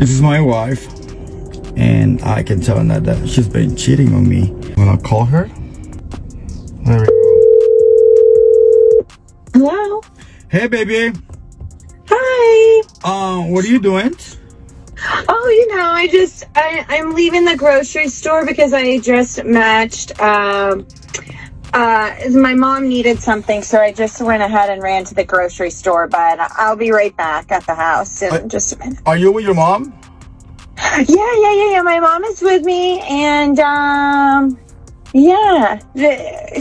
This is my wife, and I can tell now that she's been cheating on me. When I call her, there we go. Hello. Hey, baby. Hi. What are you doing? I'm leaving the grocery store because I just matched. My mom needed something, so I just went ahead and ran to the grocery store. But I'll be right back at the house in just a minute. Are you with your mom? Yeah. My mom is with me, and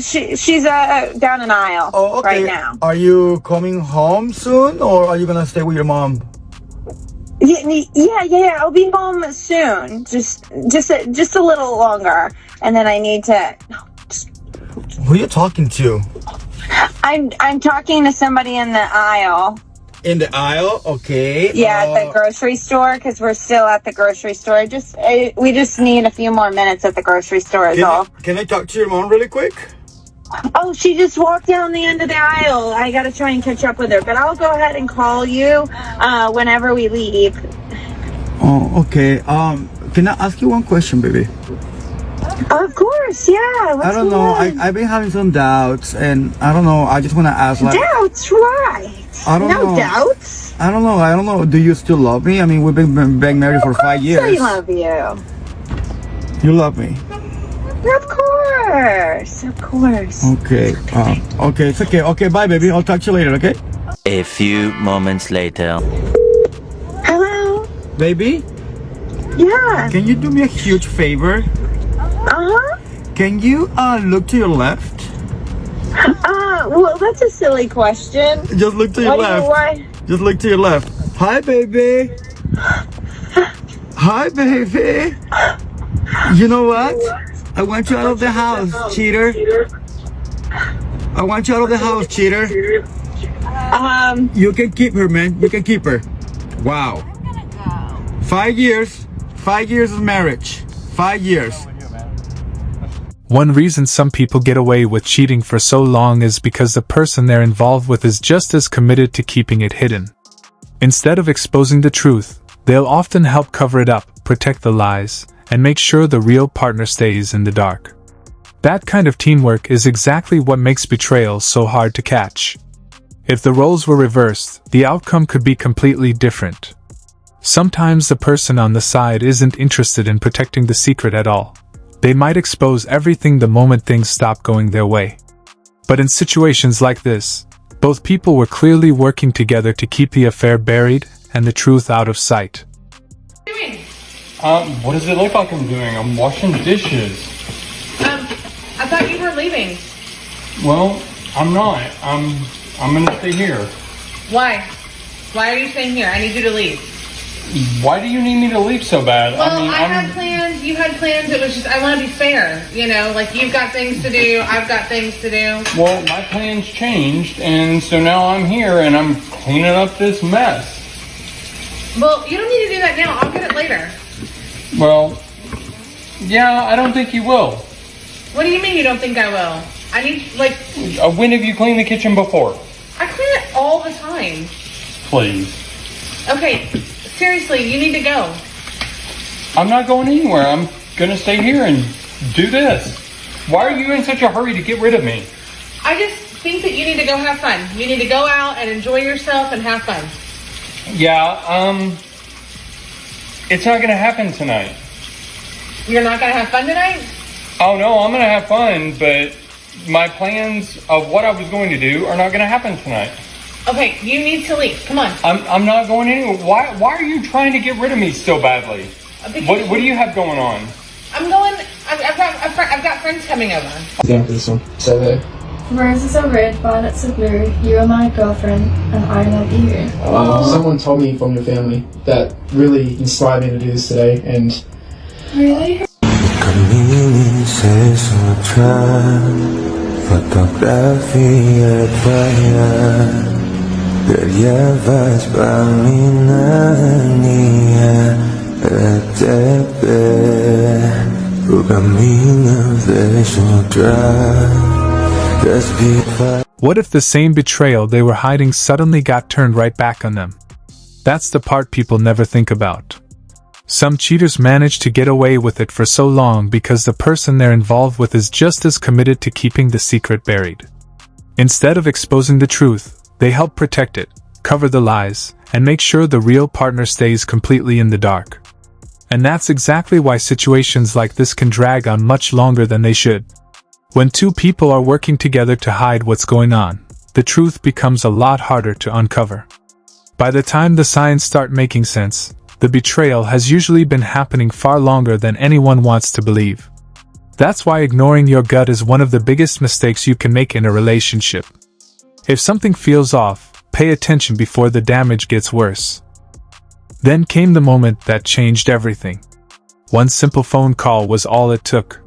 she's down an aisle right now. Are you coming home soon, or are you gonna stay with your mom? Yeah. I'll be home soon. Just a little longer, and then I need to. Who are you talking to? I'm talking to somebody in the aisle. In the aisle, okay. Yeah, at the grocery store, because we're still at the grocery store. We just need a few more minutes at the grocery store is all. Can I talk to your mom really quick? Oh, she just walked down the end of the aisle. I gotta try and catch up with her, but I'll go ahead and call you whenever we leave. Oh, okay. Can I ask you one question, baby? Of course, yeah. I don't know. I've been having some doubts, and I don't know. I just want to ask, like, doubts, right? I don't know. No doubts. I don't know. Do you still love me? I mean, we've been married for 5 years. I love you. You love me. Of course. Okay. Okay. It's okay. Okay. Bye, baby. I'll talk to you later. Okay. A few moments later. Hello. Baby. Yeah. Can you do me a huge favor? Can you look to your left? Well, that's a silly question. Just look to your left. Just look to your left. Hi, baby. Hi, baby. You know what? I want you out of the house, cheater. I want you out of the house, cheater. You can keep her, man. You can keep her. Wow. 5 years. 5 years of marriage. 5 years. One reason some people get away with cheating for so long is because the person they're involved with is just as committed to keeping it hidden. Instead of exposing the truth, they'll often help cover it up, protect the lies, and make sure the real partner stays in the dark. That kind of teamwork is exactly what makes betrayal so hard to catch. If the roles were reversed, the outcome could be completely different. Sometimes the person on the side isn't interested in protecting the secret at all. They might expose everything the moment things stop going their way. But in situations like this, both people were clearly working together to keep the affair buried and the truth out of sight. What are you doing? What does it look like I'm doing? I'm washing dishes. I thought you were leaving. Well, I'm not. I'm gonna stay here. Why? Why are you staying here? I need you to leave. Why do you need me to leave so bad? Well, I had plans, you had plans, it was just, I want to be fair, you know, like you've got things to do, I've got things to do. Well, my plans changed, and so now I'm here and I'm cleaning up this mess. Well, you don't need to do that now, I'll get it later. Well, yeah, I don't think you will. What do you mean you don't think I will? I need, like... When have you cleaned the kitchen before? I clean it all the time. Please. Okay, seriously, you need to go. I'm not going anywhere. I'm gonna stay here and do this. Why are you in such a hurry to get rid of me? I just think that you need to go have fun. You need to go out and enjoy yourself and have fun. Yeah, it's not gonna happen tonight. You're not gonna have fun tonight? Oh no, I'm gonna have fun, but my plans of what I was going to do are not gonna happen tonight. Okay, you need to leave. Come on. I'm not going anywhere. Why are you trying to get rid of me so badly? What do you have going on? I'm going. I've got friends coming over. Thank this one. So there. Roses are red, violets are blue. You are my girlfriend, and I love you. Someone told me from your family that really inspired me to do this today, and really. What if the same betrayal they were hiding suddenly got turned right back on them? That's the part people never think about. Some cheaters manage to get away with it for so long because the person they're involved with is just as committed to keeping the secret buried. Instead of exposing the truth, they help protect it, cover the lies, and make sure the real partner stays completely in the dark. And that's exactly why situations like this can drag on much longer than they should. When two people are working together to hide what's going on, the truth becomes a lot harder to uncover. By the time the signs start making sense, the betrayal has usually been happening far longer than anyone wants to believe. That's why ignoring your gut is one of the biggest mistakes you can make in a relationship. If something feels off, pay attention before the damage gets worse. Then came the moment that changed everything. One simple phone call was all it took.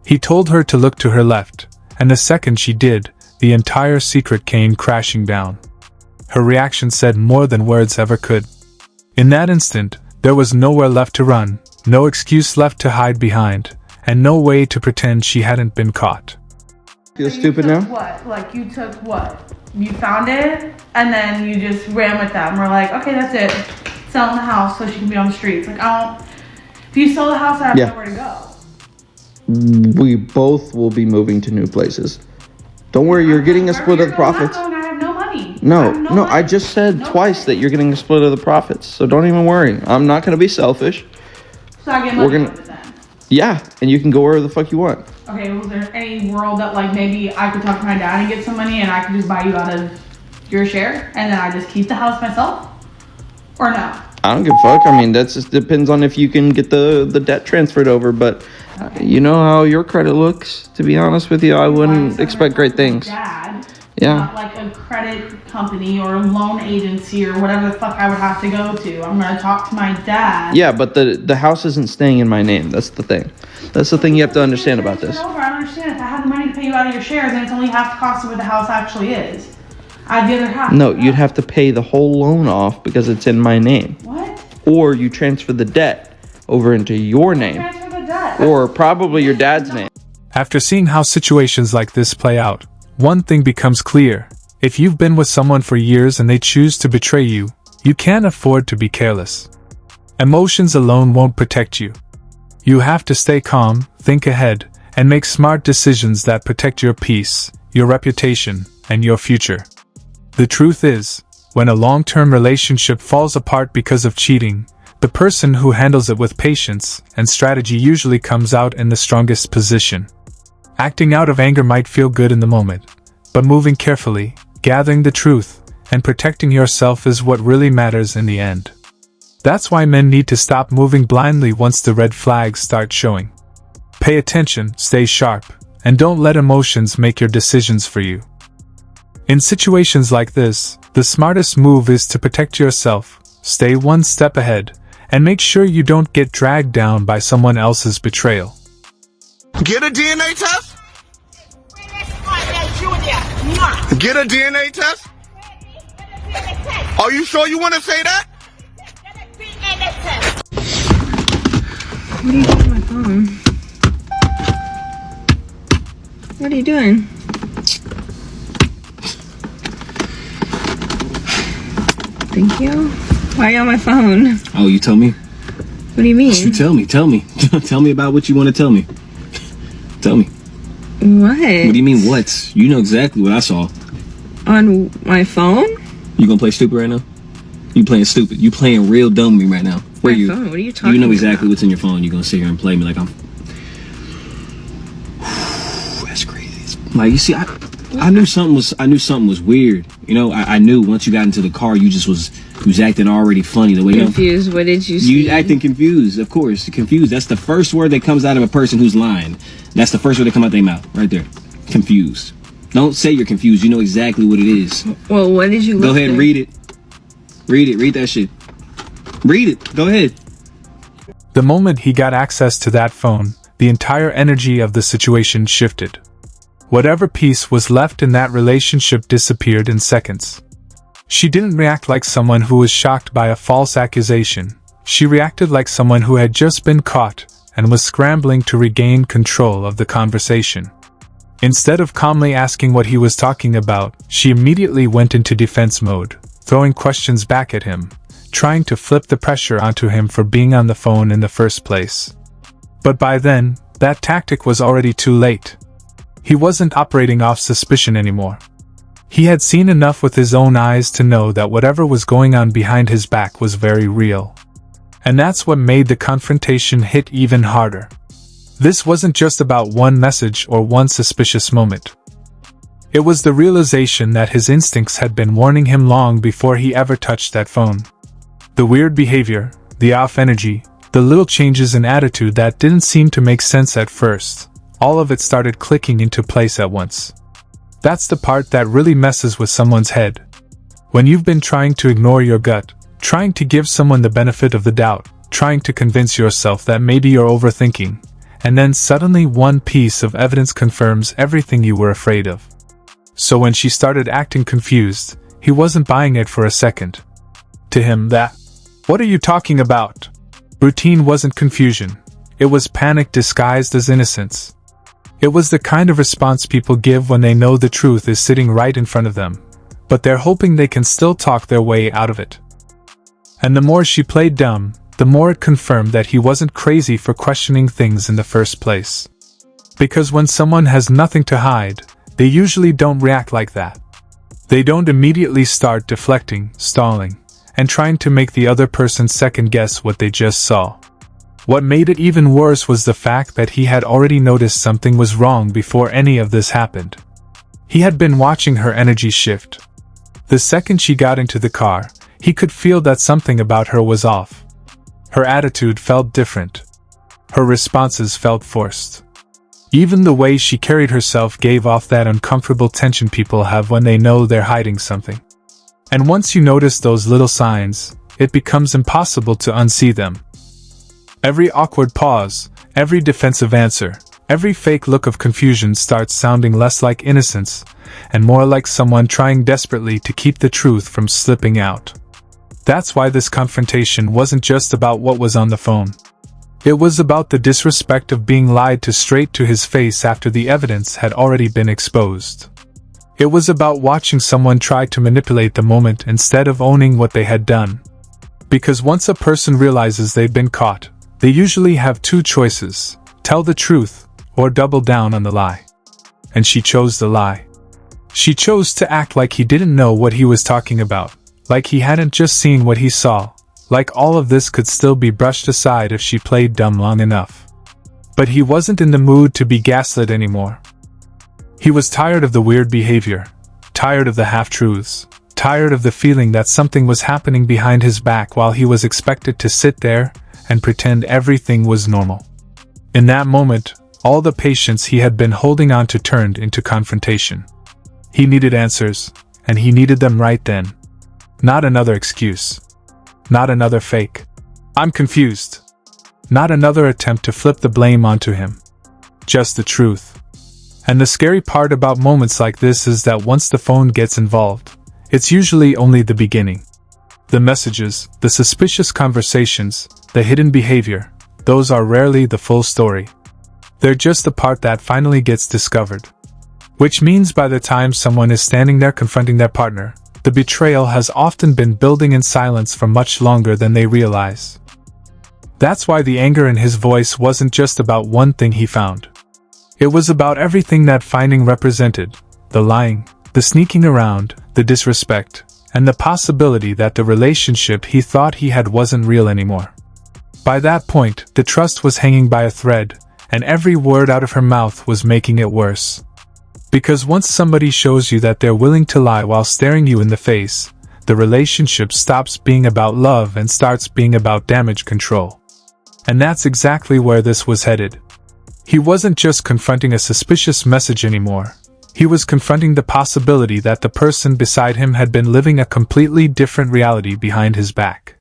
He told her to look to her left, and the second she did, the entire secret came crashing down. Her reaction said more than words ever could. In that instant, there was nowhere left to run, no excuse left to hide behind, and no way to pretend she hadn't been caught. Feel stupid now? What? Like, you took what? You found it, and then you just ran with them. We're like, okay, that's it. Selling the house so she can be on the streets. Like, if you sell the house, I have nowhere to go. We both will be moving to new places. Don't worry, you're getting a split of the profits. I have no money. No, I just said twice that you're getting a split of the profits, so don't even worry. I'm not going to be selfish. So I get money with it then? Yeah, and you can go wherever the fuck you want. Okay, was there any world that, like, maybe I could talk to my dad and get some money and I could just buy you out of your share and then I just keep the house myself? Or no? I don't give a fuck. I mean, that just depends on if you can get the debt transferred over, but you know how your credit looks, to be honest with you. I wouldn't expect great things. Dad, yeah. Not like a credit company or a loan agency or whatever the fuck I would have to go to. I'm going to talk to my dad. Yeah, but the house isn't staying in my name. That's the thing. That's the thing you have to understand about this. I don't understand. If I have the money to pay you out of your share, then it's only half the cost of what the house actually is. I have the other half. No, you'd have to pay the whole loan off because it's in my name. What? Or you transfer the debt over into your name. Transfer the debt. Or probably your dad's name. After seeing how situations like this play out, one thing becomes clear. If you've been with someone for years and they choose to betray you, you can't afford to be careless. Emotions alone won't protect you. You have to stay calm, think ahead, and make smart decisions that protect your peace, your reputation, and your future. The truth is, when a long-term relationship falls apart because of cheating, the person who handles it with patience and strategy usually comes out in the strongest position. Acting out of anger might feel good in the moment, but moving carefully, gathering the truth, and protecting yourself is what really matters in the end. That's why men need to stop moving blindly once the red flags start showing. Pay attention, stay sharp, and don't let emotions make your decisions for you. In situations like this, the smartest move is to protect yourself, stay one step ahead, and make sure you don't get dragged down by someone else's betrayal. Get a DNA test? Get a DNA test? Are you sure you want to say that? What are you doing on my phone? What are you doing? Thank you. Why are you on my phone? Oh, you tell me? What do you mean? You tell me. Tell me about what you want to tell me. Tell me. What? What do you mean, what? You know exactly what I saw. On my phone? You gonna play stupid right now? You playing stupid. You playing real dumb with me right now. Where my you? Phone? What are you talking about? You know exactly what's in your phone. You gonna sit here and play me like I'm... That's crazy. Like, you see, I knew something was weird. You know, I knew once you got into the car, you was acting already funny. The way confused. You know, what did you see? You acting confused, of course. Confused. That's the first word that comes out of a person who's lying. That's the first word that comes out their mouth, right there. Confused. Don't say you're confused. You know exactly what it is. Well, what did you look Go ahead and read it. Read it. Read that shit. Read it. Go ahead. The moment he got access to that phone, the entire energy of the situation shifted. Whatever peace was left in that relationship disappeared in seconds. She didn't react like someone who was shocked by a false accusation. She reacted like someone who had just been caught and was scrambling to regain control of the conversation. Instead of calmly asking what he was talking about, she immediately went into defense mode, throwing questions back at him, trying to flip the pressure onto him for being on the phone in the first place. But by then, that tactic was already too late. He wasn't operating off suspicion anymore. He had seen enough with his own eyes to know that whatever was going on behind his back was very real. And that's what made the confrontation hit even harder. This wasn't just about one message or one suspicious moment. It was the realization that his instincts had been warning him long before he ever touched that phone. The weird behavior, the off energy, the little changes in attitude that didn't seem to make sense at first, all of it started clicking into place at once. That's the part that really messes with someone's head. When you've been trying to ignore your gut, trying to give someone the benefit of the doubt, trying to convince yourself that maybe you're overthinking, and then suddenly one piece of evidence confirms everything you were afraid of. So when she started acting confused, he wasn't buying it for a second. To him, "What are you talking about?" routine wasn't confusion. It was panic disguised as innocence. It was the kind of response people give when they know the truth is sitting right in front of them, but they're hoping they can still talk their way out of it. And the more she played dumb, the more it confirmed that he wasn't crazy for questioning things in the first place. Because when someone has nothing to hide, they usually don't react like that. They don't immediately start deflecting, stalling, and trying to make the other person second guess what they just saw. What made it even worse was the fact that he had already noticed something was wrong before any of this happened. He had been watching her energy shift. The second she got into the car, he could feel that something about her was off. Her attitude felt different. Her responses felt forced. Even the way she carried herself gave off that uncomfortable tension people have when they know they're hiding something. And once you notice those little signs, it becomes impossible to unsee them. Every awkward pause, every defensive answer, every fake look of confusion starts sounding less like innocence, and more like someone trying desperately to keep the truth from slipping out. That's why this confrontation wasn't just about what was on the phone. It was about the disrespect of being lied to straight to his face after the evidence had already been exposed. It was about watching someone try to manipulate the moment instead of owning what they had done. Because once a person realizes they've been caught, they usually have two choices: tell the truth, or double down on the lie. And she chose the lie. She chose to act like he didn't know what he was talking about, like he hadn't just seen what he saw, like all of this could still be brushed aside if she played dumb long enough. But he wasn't in the mood to be gaslit anymore. He was tired of the weird behavior, tired of the half-truths, tired of the feeling that something was happening behind his back while he was expected to sit there and pretend everything was normal. In that moment, all the patience he had been holding on to turned into confrontation. He needed answers, and he needed them right then. Not another excuse. Not another fake. "I'm confused." Not another attempt to flip the blame onto him. Just the truth. And the scary part about moments like this is that once the phone gets involved, it's usually only the beginning. The messages, the suspicious conversations, the hidden behavior, those are rarely the full story. They're just the part that finally gets discovered. Which means by the time someone is standing there confronting their partner, the betrayal has often been building in silence for much longer than they realize. That's why the anger in his voice wasn't just about one thing he found. It was about everything that finding represented: the lying, the sneaking around, the disrespect, and the possibility that the relationship he thought he had wasn't real anymore. By that point, the trust was hanging by a thread, and every word out of her mouth was making it worse. Because once somebody shows you that they're willing to lie while staring you in the face, the relationship stops being about love and starts being about damage control. And that's exactly where this was headed. He wasn't just confronting a suspicious message anymore. He was confronting the possibility that the person beside him had been living a completely different reality behind his back.